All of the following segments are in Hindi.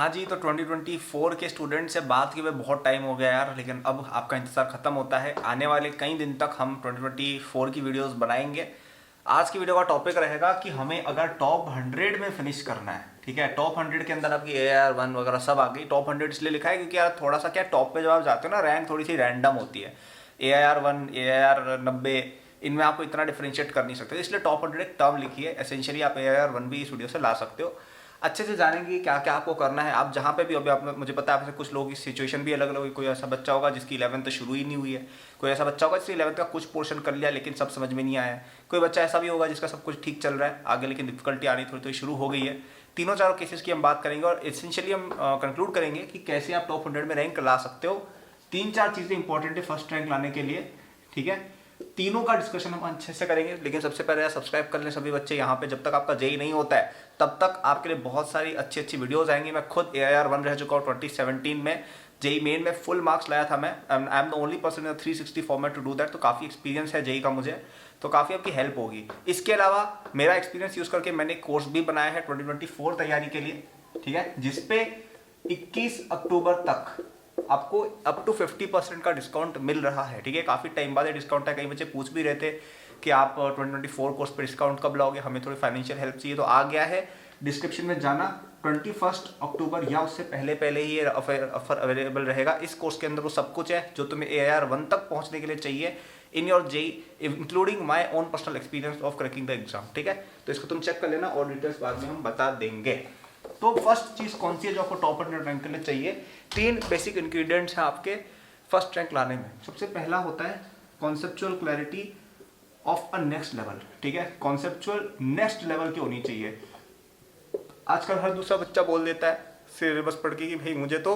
हाँ जी, तो 2024 के स्टूडेंट से बात किए हुए बहुत टाइम हो गया यार, लेकिन अब आपका इंतज़ार ख़त्म होता है। आने वाले कई दिन तक हम 2024 की वीडियोस बनाएंगे। आज की वीडियो का टॉपिक रहेगा कि हमें अगर टॉप 100 में फिनिश करना है, ठीक है। टॉप 100 के अंदर आपकी AIR 1 वगैरह सब आ गई। टॉप 100 इसलिए लिखा है क्योंकि यार थोड़ा सा क्या, टॉप पे जब आप जाते हो ना, रैंक थोड़ी सी रैंडम होती है। AIR 1, AIR 90, इनमें आपको इतना डिफरेंशिएट कर नहीं सकते, इसलिए टॉप 100 एक टर्म लिखी है। एसेंशियली आप AIR 1 भी इस वीडियो से ला सकते हो। अच्छे से जानेंगे क्या क्या आपको करना है। आप जहाँ पे भी अभी आप, मुझे पता है आप में से कुछ लोगों की सिचुएशन भी अलग अलग हुई। कोई ऐसा बच्चा होगा जिसकी 11th शुरू ही नहीं हुई है, कोई ऐसा बच्चा होगा जिसकी 11th का कुछ पोर्शन कर लिया लेकिन सब समझ में नहीं आया है, कोई बच्चा ऐसा भी होगा जिसका सब कुछ ठीक चल रहा है आगे लेकिन डिफिकल्टी आनी थोड़ी थोड़ी शुरू हो गई है। तीनों चारों केसेस की हम बात करेंगे और एसेंशियली हम कंक्लूड करेंगे कि कैसे आप टॉप 100 में रैंक ला सकते हो। तीन चार चीज़ें इंपॉर्टेंट है फर्स्ट रैंक लाने के लिए, ठीक है। तीनों का डिस्कशन हम अच्छे से करेंगे, लेकिन सबसे पहले सब्सक्राइब कर लें सभी बच्चे यहाँ पे। जब तक आपका जेई नहीं होता है तब तक आपके लिए बहुत सारी अच्छी अच्छी वीडियोस आएंगी। मैं खुद AIR 1 रह चुका हूँ 2017 में। जेई मेन में फुल मार्क्स लाया था मैं। I am the only person in 360 format to do that. तो काफ़ी एक्सपीरियंस है जेई का मुझे, तो काफ़ी आपकी हेल्प होगी। इसके अलावा मेरा एक्सपीरियंस यूज़ करके मैंने कोर्स भी बनाया है 2024 तैयारी के लिए, ठीक है, जिसपे 21 अक्टूबर तक आपको अप टू 50% का डिस्काउंट मिल रहा है, ठीक है। काफ़ी टाइम बाद ये डिस्काउंट है। कई बच्चे पूछ भी रहे थे कि आप 2024 कोर्स पे डिस्काउंट कब लाओगे, हमें थोड़ी फाइनेंशियल हेल्प चाहिए। तो आ गया है, डिस्क्रिप्शन में जाना। 21 अक्टूबर या उससे पहले पहले ही ये ऑफर अवेलेबल रहेगा। इस कोर्स के अंदर वो सब कुछ है जो तुम्हें AIR 1 तक पहुंचने के लिए चाहिए in your JEE, including my own personal experience of cracking the exam, ठीक है। तो इसको तुम चेक कर लेना और डिटेल्स बाद में हम बता देंगे। तो फर्स्ट चीज कौन सी है जो आपको टॉप 100 रैंक के लिए चाहिए? तीन बेसिक इंग्रेडिएंट्स हैं आपके फर्स्ट रैंक लाने में। सबसे पहला होता है conceptual clarity of a next level, ठीक है। कॉन्सेप्चुअल नेक्स्ट लेवल की होनी चाहिए। आजकल हर दूसरा बच्चा बोल देता है सिलेबस पढ़ के कि भाई मुझे तो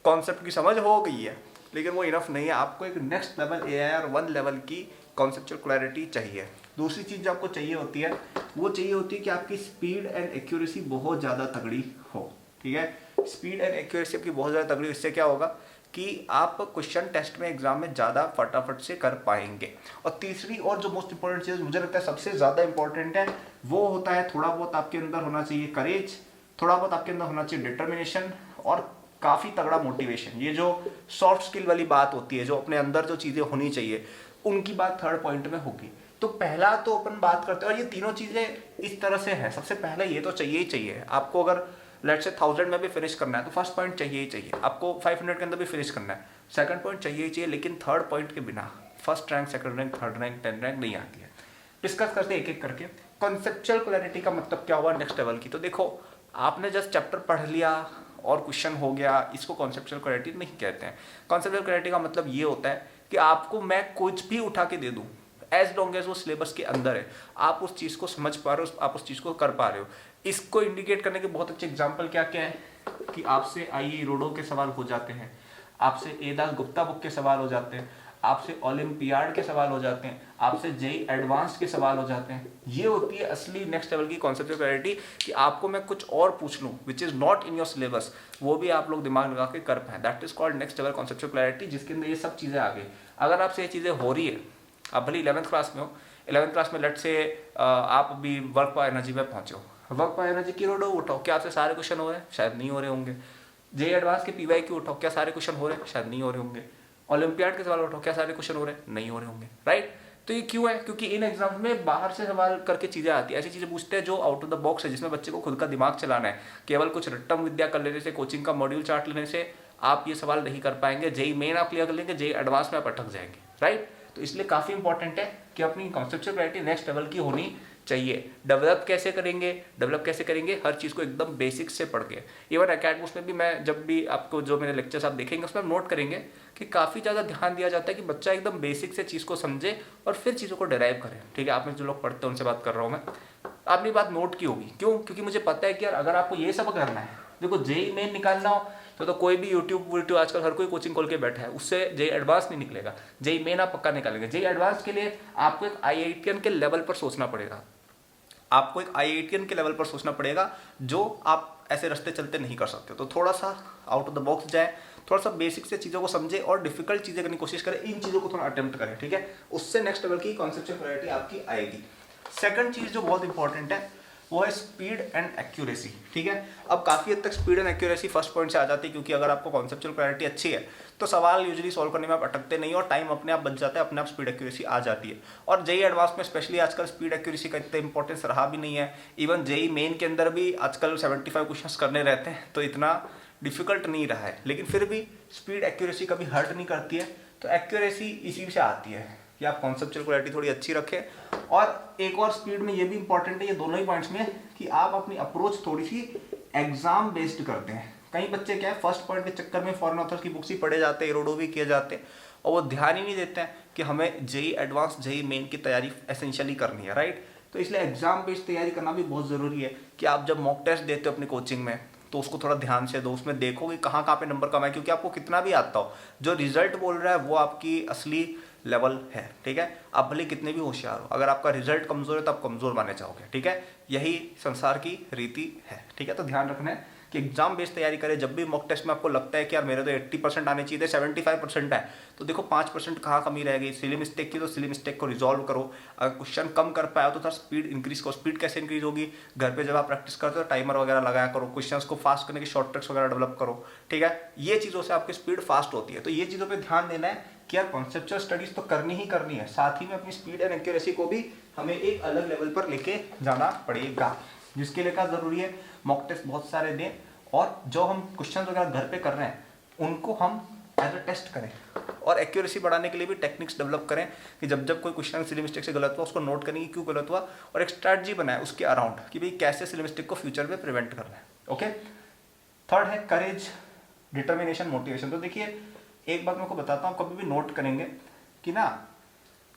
कॉन्सेप्ट की समझ हो गई है, लेकिन वो इनफ नहीं है। आपको एक नेक्स्ट लेवल AIR 1 लेवल की कॉन्सेप्चुअल क्लैरिटी चाहिए। दूसरी चीज़ जो आपको चाहिए होती है वो चाहिए होती है कि आपकी स्पीड एंड एक्यूरेसी बहुत ज़्यादा तगड़ी हो, ठीक है। स्पीड एंड एक्यूरेसी आपकी बहुत ज़्यादा तगड़ी, इससे क्या होगा कि आप क्वेश्चन टेस्ट में एग्जाम में ज़्यादा फटाफट से कर पाएंगे। और तीसरी और जो मोस्ट इंपॉर्टेंट चीज़ मुझे लगता है सबसे ज़्यादा इंपॉर्टेंट है, वो होता है थोड़ा बहुत आपके अंदर होना चाहिए करेज, थोड़ा बहुत आपके अंदर होना चाहिए डिटर्मिनेशन और काफ़ी तगड़ा मोटिवेशन। ये जो सॉफ्ट स्किल वाली बात होती है, जो अपने अंदर जो चीज़ें होनी चाहिए, उनकी बात थर्ड पॉइंट में होगी। तो पहला तो अपन बात करते हैं, और ये तीनों चीज़ें इस तरह से है। सबसे पहले ये तो चाहिए ही चाहिए आपको। अगर लेट्स से 1000 में भी फिनिश करना है तो फर्स्ट पॉइंट चाहिए ही चाहिए आपको। 500 के अंदर भी फिनिश करना है, सेकंड पॉइंट चाहिए ही चाहिए। लेकिन थर्ड पॉइंट के बिना first rank, second rank, third rank, 10 rank नहीं आती है। डिस्कस करते एक एक करके। कॉन्सेप्चुअल क्लैरिटी का मतलब क्या हुआ नेक्स्ट लेवल की? तो देखो, आपने जस्ट चैप्टर पढ़ लिया और क्वेश्चन हो गया, इसको कॉन्सेप्चुअल क्लैरिटी नहीं कहते हैं। कॉन्सेप्चुअल क्लैरिटी का मतलब ये होता है कि आपको मैं कुछ भी उठा के दे दूं, एज लॉन्ग एज वो सिलेबस के अंदर है, आप उस चीज़ को समझ पा रहे हो, आप उस चीज़ को कर पा रहे हो। इसको इंडिकेट करने के बहुत अच्छे एग्जाम्पल क्या क्या है कि आपसे IE रोडो के सवाल हो जाते हैं, आपसे A दास गुप्ता बुक के सवाल हो जाते हैं, आपसे ओलंपियाड के सवाल हो जाते हैं, आपसे जेई एडवांस के सवाल हो जाते हैं। ये होती है असली नेक्स्ट लेवल की कॉन्सेप्चुअल क्लैरिटी, कि आपको मैं कुछ और पूछ लूँ which is not in your syllabus, वो भी आप लोग दिमाग लगा के कर पाए। That is called next level conceptual clarity, जिसके अंदर ये सब चीज़ें आ गई। अगर आपसे ये चीज़ें हो रही है, आप भले 11th क्लास में हो, 11th क्लास में लेट से आप अभी वर्क बाय एनर्जी में पहुंचे हो, वर्क बाय एनर्जी की रोडो उठाओ, क्या आपसे सारे क्वेश्चन हो रहे हैं? शायद नहीं हो रहे होंगे। जेई एडवांस के PY उठाओ, क्या सारे क्वेश्चन हो रहे हैं? शायद नहीं हो रहे होंगे। ओलंपियाड के सवाल उठाओ, क्या सारे क्वेश्चन हो रहे हैं? नहीं हो रहे होंगे, राइट। तो ये क्यों है? क्योंकि इन एग्जाम्स में बाहर से सवाल करके चीजें आती है, ऐसी चीजें पूछते हैं जो आउट ऑफ द बॉक्स है, जिसमें बच्चे को खुद का दिमाग चलाना है। केवल कुछ रट्टम विद्या कर लेने से, कोचिंग का मॉड्यूल चार्ट लेने से आप ये सवाल नहीं कर पाएंगे। जेई मेन आप क्लियर कर लेंगे, जेई एडवांस में आप अटक जाएंगे, राइट। तो इसलिए काफी इंपॉर्टेंट है कि अपनी कॉन्सेप्चुअल क्लैरिटी नेक्स्ट लेवल की होनी चाहिए। डेवलप कैसे करेंगे? हर चीज़ को एकदम बेसिक से पढ़ के। इवन अकेडमिक्स में भी मैं जब भी आपको जो मेरे लेक्चर्स आप देखेंगे उसमें नोट करेंगे कि काफ़ी ज़्यादा ध्यान दिया जाता है कि बच्चा एकदम बेसिक से चीज़ को समझे और फिर चीज़ों को डिराइव करे, ठीक है। आप में जो लोग पढ़ते हैं उनसे बात कर रहा हूँ मैं। आपने बात नोट की होगी, क्यों? क्योंकि मुझे पता है कि यार अगर आपको ये सब करना है, देखो जेई मेन निकालना हो तो कोई भी यूट्यूब आजकल हर कोई कोचिंग खोल के बैठा है, उससे जेई एडवांस नहीं निकलेगा। जेई मेन आप पक्का निकालेंगे। जेई एडवांस के लिए आपको एक IITian के लेवल पर सोचना पड़ेगा, आपको एक IITian के लेवल पर सोचना पड़ेगा, जो आप ऐसे रास्ते चलते नहीं कर सकते। तो थोड़ा सा आउट ऑफ द बॉक्स जाए, थोड़ा सा बेसिक से चीज़ों को समझे और डिफिकल्ट चीज़ें करने की कोशिश करें। इन चीज़ों को थोड़ा अटेम्प्ट करें, ठीक है। उससे नेक्स्ट लेवल की कॉन्सेप्चुअल क्लैरिटी आपकी आएगी। सेकंड चीज़ जो बहुत इंपॉर्टेंट है, वो है स्पीड एंड एक्यूरेसी। ठीक है, अब काफ़ी हद तक speed and accuracy first point से आ जाती है, क्योंकि अगर आपको कॉन्सेप्चुअल क्लैरिटी अच्छी है तो सवाल यूजुअली सॉल्व करने में आप अटकते नहीं और टाइम अपने आप बच जाता है, अपने आप स्पीड एक्यूरेसी आ जाती है। और जेई एडवांस में स्पेशली आजकल स्पीड एक्यूरेसी का इतना इंपॉर्टेंस रहा भी नहीं है। इवन जेई मेन के अंदर भी आजकल 75 क्वेश्चंस करने रहते हैं, तो इतना डिफिकल्ट नहीं रहा है, लेकिन फिर भी स्पीड एक्यूरेसी कभी हर्ट नहीं करती है। तो एक्यूरेसी इसी से आती है कि आप कॉन्सेप्चुअल क्लैरिटी थोड़ी अच्छी रखें। और एक और स्पीड में ये भी इंपॉर्टेंट है, ये दोनों ही पॉइंट्स में, कि आप अपनी अप्रोच थोड़ी सी एग्जाम बेस्ड करते हैं। कई बच्चे क्या है, फर्स्ट पॉइंट के चक्कर में फॉरेन ऑथर्स की बुक्स ही पढ़े जाते हैं, इरोडो भी किए जाते हैं, और वो ध्यान ही नहीं देते हैं कि हमें जेई एडवांस जेई मेन की तैयारी एसेंशियली करनी है, राइट। तो इसलिए एग्जाम बेस्ड तैयारी करना भी बहुत ज़रूरी है कि आप जब मॉक टेस्ट देते हो अपनी कोचिंग में तो उसको थोड़ा ध्यान से दो, उसमें देखो कि कहाँ कहाँ पे नंबर कम है, क्योंकि आपको कितना भी आता हो, जो रिजल्ट बोल रहा है वो आपकी असली लेवल है। ठीक है, आप भले कितने भी होशियार हो, अगर आपका रिजल्ट कमजोर है तो आप कमजोर माने जाओगे। ठीक है, यही संसार की रीति है। ठीक है, तो ध्यान रखना है कि एग्जाम बेस्ड तैयारी करें। जब भी मॉक टेस्ट में आपको लगता है कि यार मेरे तो 80% आने चाहिए थे, 75% है, तो देखो 5% कहाँ कमी रह गई, सिली मिस्टेक की, तो सिली मिस्टेक को रिजॉल्व करो। अगर क्वेश्चन कम कर पाया तो थोड़ा स्पीड इंक्रीज करो। स्पीड कैसे इंक्रीज होगी, घर पे जब आप प्रैक्टिस करते हो टाइमर वगैरह लगाया करो, क्वेश्चंस को फास्ट करने की शॉर्ट ट्रिक्स वगैरह डेवलप करो। ठीक है, ये चीज़ों से आपकी स्पीड फास्ट होती है। तो ये चीज़ों पर ध्यान देना है कि यार कॉन्सेप्चुअल स्टडीज तो करनी ही करनी है, साथ ही में अपनी स्पीड एंड एक्यूरेसी को भी हमें एक अलग लेवल पर लेके जाना पड़ेगा, जिसके लिए क्या जरूरी है, मॉक टेस्ट बहुत सारे दें, और जो हम क्वेश्चन वगैरह घर पे कर रहे हैं उनको हम एज अ टेस्ट करें, और एक्यूरेसी बढ़ाने के लिए भी टेक्निक्स डेवलप करें कि जब जब कोई क्वेश्चन सिली मिस्टेक से गलत हुआ उसको नोट करें कि क्यों गलत हुआ, और एक स्ट्रैटेजी बनाए उसके अराउंड कि भाई कैसे सिली मिस्टेक को फ्यूचर में प्रिवेंट करना है। ओके, थर्ड है करेज, डिटर्मिनेशन, मोटिवेशन। तो देखिए एक बात मैं आपको बताता हूँ, कभी भी नोट करेंगे कि ना,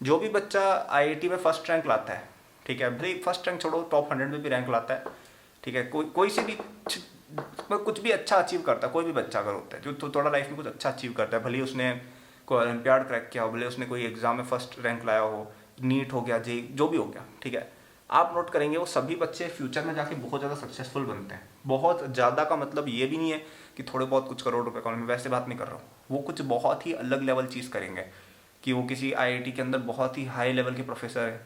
जो भी बच्चा आईआईटी में फर्स्ट रैंक लाता है, ठीक है, भाई फर्स्ट रैंक छोड़ो, टॉप 100 में भी रैंक लाता है, ठीक है, कोई से भी कुछ भी अच्छा अचीव करता है, कोई भी बच्चा अगर होता है जो तो थोड़ा लाइफ में कुछ अच्छा अचीव करता है, भले उसने कोई ओलंपियाड क्रैक किया हो, भले उसने कोई एग्जाम में फर्स्ट रैंक लाया हो, नीट हो गया, जे जो भी हो गया, ठीक है, आप नोट करेंगे वो सभी बच्चे फ्यूचर में जाके बहुत ज़्यादा सक्सेसफुल बनते हैं। बहुत ज़्यादा का मतलब ये भी नहीं है कि थोड़े बहुत कुछ करोड़ रुपए कमाने में, वैसे बात नहीं कर रहा हूँ, वो कुछ बहुत ही अलग लेवल चीज़ करेंगे कि वो किसी आईआईटी के अंदर बहुत ही हाई लेवल के प्रोफेसर हैं,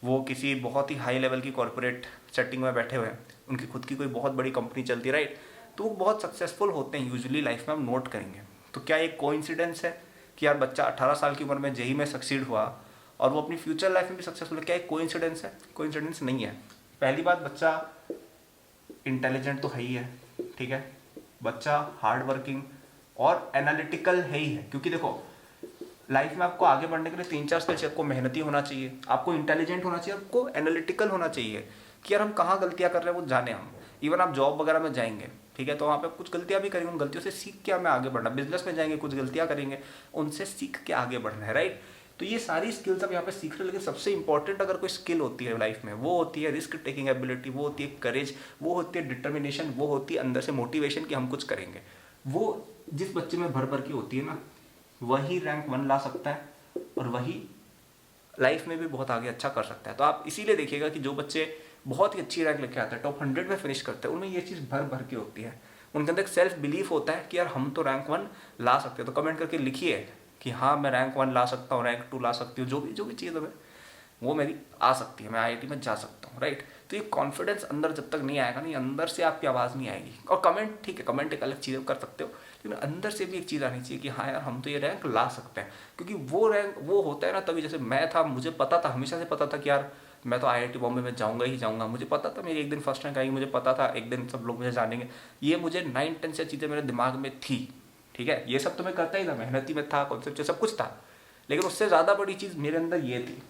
वो किसी बहुत ही हाई लेवल की कॉर्पोरेट सेटिंग में बैठे हुए हैं, उनकी खुद की कोई बहुत बड़ी कंपनी चलती है, राइट, तो वो बहुत सक्सेसफुल होते हैं यूजुअली लाइफ में, हम नोट करेंगे। तो क्या एक कोइंसिडेंस है कि यार बच्चा 18 साल की उम्र में जेई में सक्सीड हुआ और वो अपनी फ्यूचर लाइफ में भी सक्सेसफुल है, क्या एक कोइंसिडेंस है? कोइंसिडेंस नहीं है। पहली बात, बच्चा इंटेलिजेंट तो है ही है, ठीक है, बच्चा हार्ड वर्किंग और एनालिटिकल है ही है, क्योंकि देखो लाइफ में आपको आगे बढ़ने के लिए 3-4 स्किल्स, आपको मेहनती होना चाहिए, आपको इंटेलिजेंट होना चाहिए, आपको एनालिटिकल होना चाहिए कि यार हम कहाँ गलतियाँ कर रहे हैं वो जाने हम। इवन आप जॉब वगैरह में जाएंगे, ठीक है, तो वहाँ पे कुछ गलतियाँ भी करेंगे, उन गलतियों से सीख के हमें आगे बढ़ना। बिजनेस में जाएंगे, कुछ गलतियाँ करेंगे, उनसे सीख के आगे बढ़ना है, राइट। तो ये सारी स्किल्स आप यहाँ पे सीख रहे हो, लेकिन सबसे इंपॉर्टेंट अगर कोई स्किल होती है लाइफ में, वो होती है रिस्क टेकिंग एबिलिटी, वो होती है करेज, वो होती है डिटर्मिनेशन, वो होती है अंदर से मोटिवेशन कि हम कुछ करेंगे। वो जिस बच्चे में भर भर की होती है ना, वही रैंक 1 ला सकता है और वही लाइफ में भी बहुत आगे अच्छा कर सकता है। तो आप इसीलिए देखिएगा कि जो बच्चे बहुत ही अच्छी रैंक लेके आते हैं, टॉप 100 में फिनिश करते हैं, उनमें ये चीज़ भर भर की होती है, उनके अंदर एक सेल्फ बिलीफ होता है कि यार हम तो रैंक 1 ला सकते हैं। तो कमेंट करके लिखिए कि हाँ मैं रैंक 1 ला सकता हूँ, रैंक 2 ला सकती हूँ, जो भी चीज़ है वो मेरी आ सकती है, मैं आईआईटी में जा सकता हूँ, राइट। तो ये कॉन्फिडेंस अंदर जब तक नहीं आएगा, नहीं अंदर से आपकी आवाज़ नहीं आएगी। और कमेंट ठीक है, कमेंट एक अलग चीज़ कर सकते हो, लेकिन अंदर से भी एक चीज़ आनी चाहिए कि हाँ यार हम तो ये रैंक ला सकते हैं। क्योंकि वो रैंक वो होता है ना, तभी जैसे मैं था, मुझे पता था, हमेशा से पता था कि यार मैं तो आईआईटी बॉम्बे में जाऊंगा ही जाऊंगा, मुझे पता था मेरी एक दिन फर्स्ट रैंक आएगी, मुझे पता था एक दिन सब लोग मुझे जानेंगे, ये मुझे 9-10 से चीज़ें मेरे दिमाग में थी, ठीक है, ये सब तो मैं करता ही था, मेहनती में था, कॉन्सेप्ट सब कुछ था, लेकिन उससे ज़्यादा बड़ी चीज़ मेरे अंदर ये थी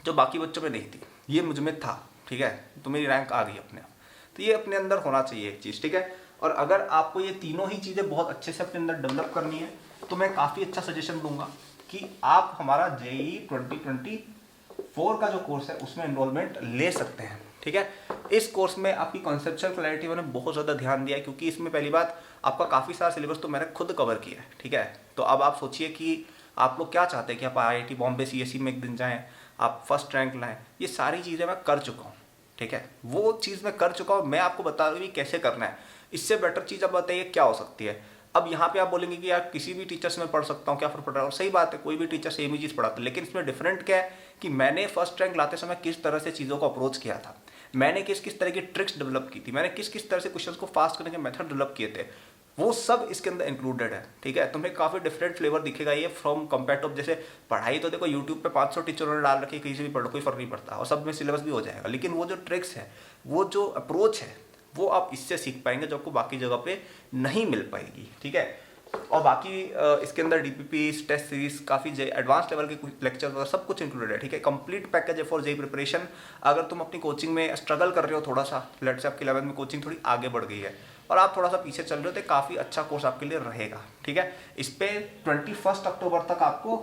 जो बाकी बच्चों में नहीं थी, ये मुझ में था, ठीक है, तो मेरी रैंक आ गई अपने आप। तो ये अपने अंदर होना चाहिए एक चीज़, ठीक है। और अगर आपको ये तीनों ही चीज़ें बहुत अच्छे से अपने अंदर डेवलप करनी है तो मैं काफ़ी अच्छा सजेशन दूंगा कि आप हमारा जेईई 2024 का जो कोर्स है उसमें एनरोलमेंट ले सकते हैं, ठीक है। इस कोर्स में आपकी कॉन्सेप्चुअल क्लैरिटी मैंने बहुत ज़्यादा ध्यान दिया है, क्योंकि इसमें पहली बात आपका काफ़ी सारा सिलेबस तो मैंने खुद कवर किया है, ठीक है। तो अब आप सोचिए कि आप लोग क्या चाहते हैं कि आप आईआईटी बॉम्बे सीएसई में एक दिन जाएं, आप फर्स्ट रैंक लाएं, ये सारी चीज़ें मैं कर चुका हूँ, ठीक है, वो चीज़ मैं कर चुका हूँ, मैं आपको बता रहा हूँ कैसे करना है। इससे बेटर चीज़ अब बताइए क्या हो सकती है। अब यहाँ पे आप बोलेंगे कि यार किसी भी टीचर से मैं पढ़ सकता हूँ, क्या फर्क पड़ रहा है, और सही बात है, कोई भी टीचर सेम ही चीज़ पढ़ाता है, लेकिन इसमें डिफरेंट क्या है कि मैंने फर्स्ट रैंक लाते समय किस तरह से चीज़ों को अप्रोच किया था, मैंने किस किस तरह की ट्रिक्स डेवलप की थी, मैंने किस किस तरह से क्वेश्चन को फास्ट करने के मेथड डेवलप किए थे, वो सब इसके अंदर इंक्लूडेड है। ठीक है, तुम्हें काफ़ी डिफरेंट फ्लेवर दिखेगा ये फ्रॉम कंपेयर टू, जैसे पढ़ाई तो देखो यूट्यूब पे 500 टीचरों ने डाल रखी, कहीं से भी पढ़ो कोई फर्क नहीं पड़ता और सब में सिलेबस भी हो जाएगा, लेकिन वो जो ट्रिक्स है, वो जो अप्रोच है, वो आप इससे सीख पाएंगे जो आपको बाकी जगह पे नहीं मिल पाएगी। ठीक है, और बाकी इसके अंदर डीपीपी टेस्ट सीरीज काफ़ी एडवांस लेवल के लेक्चर वगैरह सब कुछ इंक्लूडेड है। ठीक है, कंप्लीट पैकेज है फॉर जेई प्रिपरेशन। अगर तुम अपनी कोचिंग में स्ट्रगल कर रहे हो थोड़ा सा, लेट से आपकी 11th में कोचिंग थोड़ी आगे बढ़ गई है और आप थोड़ा सा पीछे चल रहे हो, तो काफ़ी अच्छा कोर्स आपके लिए रहेगा। ठीक है, इस पे 21 अक्टूबर तक आपको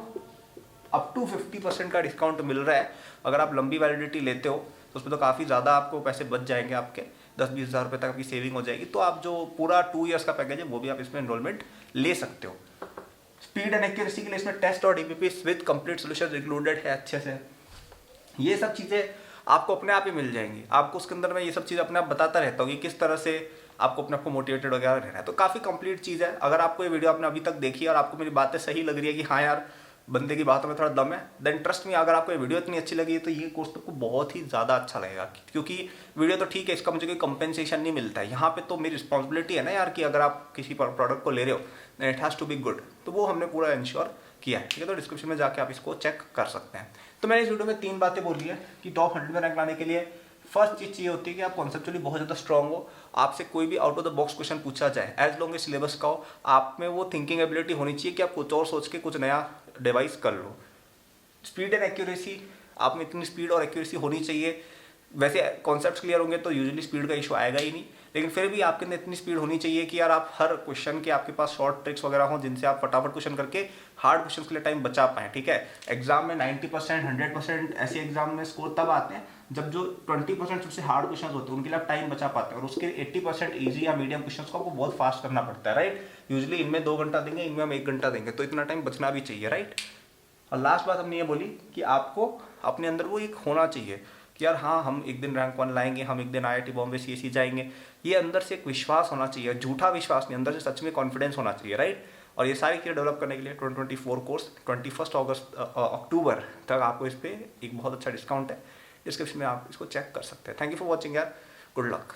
अप टू 50% का डिस्काउंट मिल रहा है। अगर आप लंबी वैलिडिटी लेते हो तो उसमें तो काफ़ी ज़्यादा आपको पैसे बच जाएंगे, आपके 10-20 हज़ार रुपये तक आपकी सेविंग हो जाएगी। तो आप जो पूरा 2 ईयर्स का पैकेज है वो भी आप इसमें एनरोलमेंट ले सकते हो। स्पीड एंड एक्यूरेसी के लिए इसमें टेस्ट और DPP with complete solution included है अच्छे से। ये सब चीज़ें आपको अपने आप ही मिल जाएंगी। आपको उसके अंदर मैं ये सब चीज़ अपने आप बताता रहता हूँ कि किस तरह से आपको अपने आप को मोटिवेटेड वगैरह रहना है। तो काफ़ी कंप्लीट चीज़ है। अगर आपको ये वीडियो आपने अभी तक देखी और आपको मेरी बातें सही लग रही है कि हाँ यार बंदे की बातों में थोड़ा दम है, देन ट्रस्ट में, अगर आपको ये वीडियो इतनी अच्छी लगी है तो ये कोर्स आपको बहुत ही ज़्यादा अच्छा लगेगा। क्योंकि वीडियो तो ठीक है, इसका मुझे कोई कंपेंसेशन नहीं मिलता है, यहाँ पे तो मेरी रिस्पॉन्सिबिलिटी है ना यार कि अगर आप किसी प्रोडक्ट को ले रहे हो then it has to be good, तो वो हमने पूरा इंश्योर किया है। ठीक है, तो डिस्क्रिप्शन में जाके आप इसको चेक कर सकते हैं। तो मैंने इस वीडियो में 3 बातें बोली है कि टॉप 100 में रैंक लाने के लिए फर्स्ट चीज़ ये होती है कि आप कॉन्सेप्चुअली बहुत ज़्यादा स्ट्रॉन्ग हो। आपसे कोई भी out of the box question पूछा जाए, एज लॉन्ग एज सिलेबस का हो, आप में वो थिंकिंग एबिलिटी होनी चाहिए कि आप कुछ और सोच के कुछ नया डिवाइस कर लो। स्पीड एंड एक्यूरेसी, आप में इतनी स्पीड और एक्यूरेसी होनी चाहिए। वैसे कॉन्सेप्ट्स क्लियर होंगे तो यूजुअली स्पीड का इशू आएगा ही नहीं, लेकिन फिर भी आपके अंदर इतनी स्पीड होनी चाहिए कि यार आप हर क्वेश्चन के आपके पास शॉर्ट ट्रिक्स वगैरह हों जिनसे आप फटाफट क्वेश्चन करके हार्ड क्वेश्चन के लिए टाइम बचा पाएँ। ठीक है, एग्जाम में 90% 100% ऐसे एग्जाम में स्कोर तब आते हैं जब जो 20% सबसे हार्ड क्वेश्चन होते हैं उनके लिए आप टाइम बचा पाते हैं, और उसके 80% ईजी या मीडियम क्वेश्चन को आपको बहुत फास्ट करना पड़ता है। राइट, यूजुअली इनमें 2 घंटा देंगे, इनमें हम 1 घंटा देंगे, तो इतना टाइम बचना भी चाहिए। राइट, और लास्ट बात हमने ये बोली कि आपको अपने अंदर वो एक होना चाहिए कि यार हाँ हम एक दिन रैंक 1 लाएंगे, हम एक दिन IIT बॉम्बे CSE जाएंगे। ये अंदर से एक विश्वास होना चाहिए, झूठा विश्वास नहीं, अंदर से सच में कॉन्फिडेंस होना चाहिए। राइट, और ये सारी चीज़ें डेवलप करने के लिए 2024 कोर्स 21 अक्टूबर तक आपको इस पर एक बहुत अच्छा डिस्काउंट है। डिस्क्रिप्शन में आप इसको चेक कर सकते हैं। थैंक यू फॉर वॉचिंग यार, गुड लक।